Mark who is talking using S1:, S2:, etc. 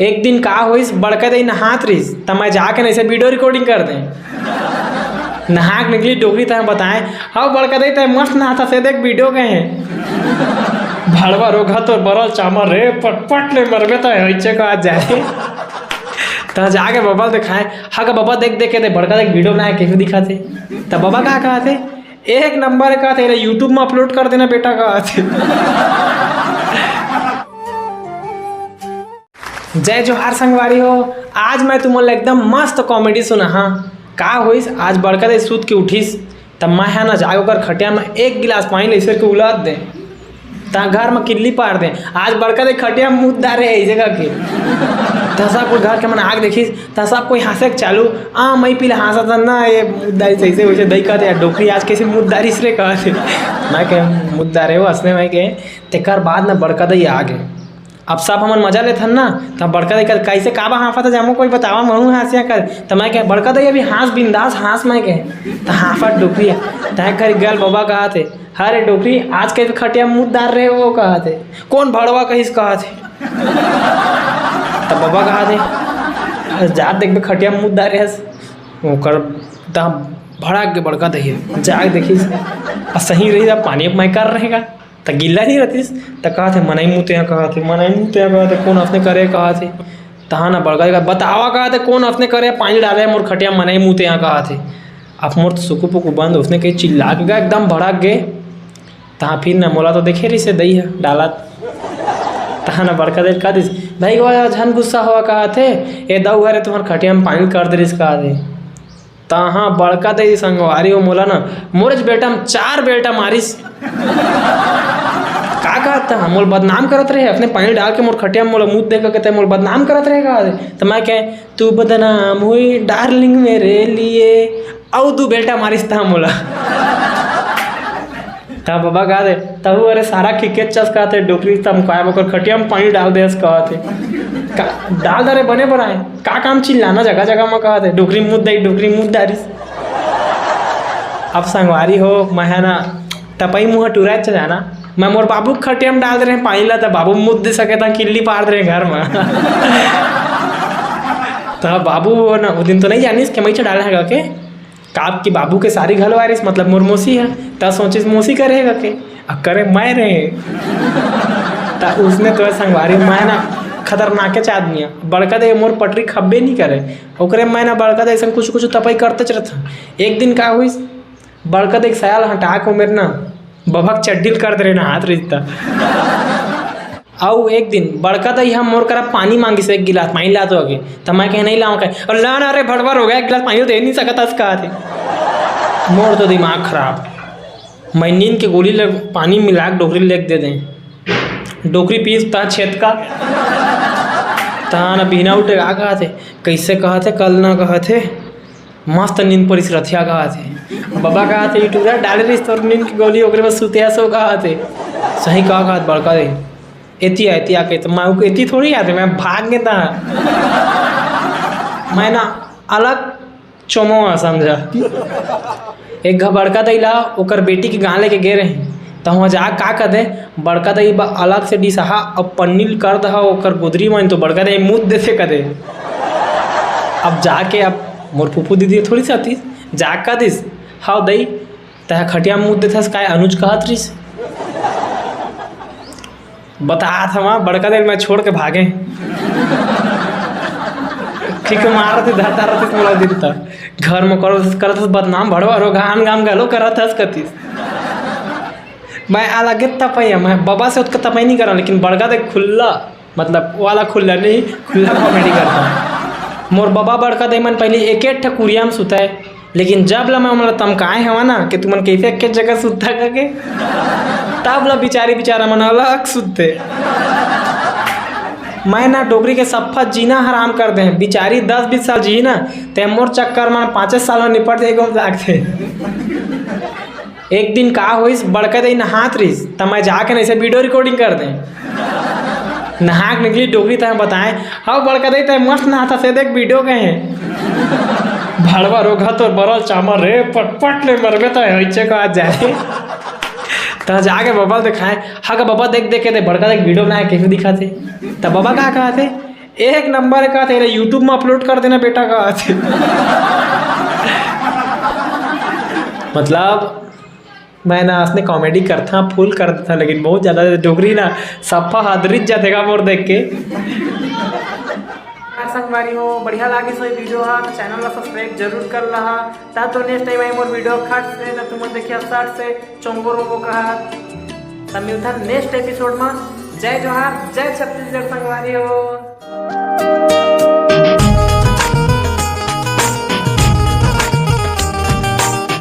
S1: एक दिन का होइस बड़का दई नहात रहीस त मैं जाके नहीं से वीडियो रिकॉर्डिंग कर दें। नहा के निकली डोगरी तय बताएं हाँ बड़का दई तय मस्त नहाता से देख वीडियो गए हैं। भड़वा रोगा तो बरल चामर रे पटपट ले मरबे तो ऐसे का आज जाए तो जाके बाबा दिखाए हाँ का बाबा देख देख के दे बड़का देख वीडियो बनाए कैसे दिखाते तब बाबा कहा थे एक नंबर कहा थे यूट्यूब में अपलोड कर देना बेटा कहा थे। जय जोहार संगवारी हो। आज मैं तुम्हें एकदम मस्त कॉमेडी सुना हाँ का होइस आज बड़का दे सूत के उठीस तब मैं है ना जाग कर खटिया में एक गिलास पानी ले के उलाद दे ता घर में किल्ली पार दे। आज बड़का दे खटिया में मुँह डारे है जगह के सब कोई घर के मन आग देखी सब कोई हंसे चालू मई पीला हंसा था ना ये मुद्दारी सही से वैसे दही कहते डोकरी आज कैसे मुद्दारी से कहते मैं कह मुद्दारे हो हंसने में के तेकर बाद ना बड़का दही आ गए। अब सब हमन मजा लेते ना तब बड़का दही कर कैसे काबा हाँफा था जामो कोई बतावा महू हंसिया कर तो मैं कह बड़का दही अभी हंस बिंदास हंस मैं कह तो हाँफा डोकरी है तय कर गल बाबा कहा थे अरे डोकरी आज के खटिया मुँह डार रहे वो कहा थे कौन भड़वा कहिस कहा थे तब बाबा कहा थे जात देख खटिया मुँह डारे ओकर भड़ा के बड़का दही जाग देखी सही रही जब पानी मैं कर रहेगा तो गिल्ला नहीं रहती तो कहा थे मनाई मुँहते हैं कहा थे मनाई मुँहते हैं कहा थे कौन अपने करे कहा थे तहाँ ना बड़का बतावा कहा थे कौन अपने करे पानी डाले मोर खटिया मनाई मुँहते हैं कहा थे अब मोर तो सुकू पुकू बंद उसने कहीं चिल्ला के गया एकदम भड़क गए तहाँ फिर ना मोला तो देखे रही से दही है डाला तहाँ ना बड़का दे कहा भाई वो झन गुस्सा हुआ कहा थे ये दऊ अरे तुम्हारे खटिया में पानी कर दे कहा थे तहाँ बड़का दे संगवारी हो मोला ना मोरज बेटा में 4 बेटा मारिस का कहता है मोल बदनाम करत रहे अपने पानी डाल के मोर खटिया में मोला मुँह देख कहते मोल बदनाम करत रहे कहा तो मैं कह तू बदनाम हुई डार्लिंग मेरे लिए औ 2 बेटा मारिस था मोला तब बाबा कहा थे तब अरे सारा क्रिकेट चस कहा थे डोकरी तब क्या बकर खटिया में पानी डाल दे कहा थे डाल दे बने बनाए का काम चिल्लाना जगह जगह में कहा थे डोकरी मुँह डारिस। अब संगवारी हो मैं है ना तपई मुँह टूरा जाना मैं मोर बाबू खटिया में डाल दे रहे पानी ला तो बाबू मुँह दे सके था किल्ली पार दे रहे घर में तो बाबू ना वो दिन तो नहीं जानिस कि मैं डाला है के काप की बाबू के सारी घर वारिस मतलब मोर मौसी है तब सोचिस मौसी करेगा के अब करे मैं रहे तो उसने तो संगवारी मैं ना खतरनाक आदमी है बड़का दे मोर पटरी खब्बे नहीं करे ओकरे मैं ना बड़का दे कुछ कुछ तपई करते चलता। एक दिन का हुई बड़का दे सयाल हटा के मेरे ना बभक चड्डील कर दे रहे ना हाथ रिश्ता और एक दिन बड़का दही हम मोर करा पानी मांगी से 1 गिलास पानी ला तो आगे तब मैं कह नहीं लाऊं कह और ला ना अरे भड़वर हो गया 1 गिलास पानी दे नहीं सकता कहा थे मोर तो दिमाग खराब मैं नींद के गोली लग पानी मिला के डोकरी लेके दे दें डोकरी पीस ता छेद का तहाँ ना बिना उठे कहा थे कैसे कहा थे कल ना कहा थे मस्त नींद पर इस रथिया कहा थे बाबा कहा थे यूट्यूबर डाले रही तो नींद की गोली ओकरे बस सुते सो कहा थे सही कहा बड़का दे एती आके तो मैं एती थोड़ी आते मैं भाग गया था मैं ना अलग चोमो समझा एक बड़का दही ला ओकर बेटी के गाँव लेके गे रहे तो वहाँ जा का कर दे बड़का दही अलग से डिसहा अब पन्नील कर दहा ओकर गोदरी में तो बड़का दही मुँह दे से कर दे। अब जाके अब मोर फूफू दीदी थोड़ी सी आती जा का दिस हाउ दही तह खटिया मुँह देता काय अनुज कहत रहीस बता था वहाँ बड़का देर मैं छोड़ के भागे ठीक मारत धरता रहती मोला दिन तक घर में करत बदनाम भड़वा रो गाम गाम गलो करत हस कतीस मैं अलग तपैया मैं बाबा से उसका तपई नहीं करा लेकिन बड़का देख खुला मतलब वाला खुला नहीं खुला कॉमेडी करता मोर बाबा बड़का दे मन पहले एक कुरिया में सुता है लेकिन जब ला मैं मतलब तमकाए हवा ना कि तुमन कैसे एक जगह सुता करके तब ला बेचारा मन अलग सुते मैं ना डोगरी के सफा जीना हराम कर दे बेचारी 10-20 साल जी ना ते मोर चक्कर में 5 साल में निपट देगा जागते। एक दिन का होइस बड़का दही नहात रहीस तब मैं जाके नहीं से वीडियो रिकॉर्डिंग कर दें नहा के निकली डोगरी तय बताएं हाँ बड़का दही तय मस्त नहाता से देख वीडियो गए हैं भड़वा रोगा तो बरल चामर रे पटपट ले मरबे तो ऐसे का आज जाए तो जाके बाबा दिखाए हाँ का बाबा देख देख के बड़का देख वीडियो बनाए कैसे दिखाते तब बाबा कहा थे एक नंबर का तेरे यूट्यूब में अपलोड कर देना बेटा का। मतलब मैं ना असने कॉमेडी करता फुल करता लेकिन बहुत ज़्यादा डोगरी ना सफा हादरित जातेगा मोर देख के। संगवारी हो बढ़िया लागी सो वीडियो हा तो चैनल ला सब्सक्राइब जरूर कर लहा ता तो next time I more video खट से तो तुम देखिए स्टार्ट से चोंगो रोबो कहा तब मिलता नेक्स्ट एपिसोड में। जय जोहार जय छत्तीसगढ़ संगवारी हो।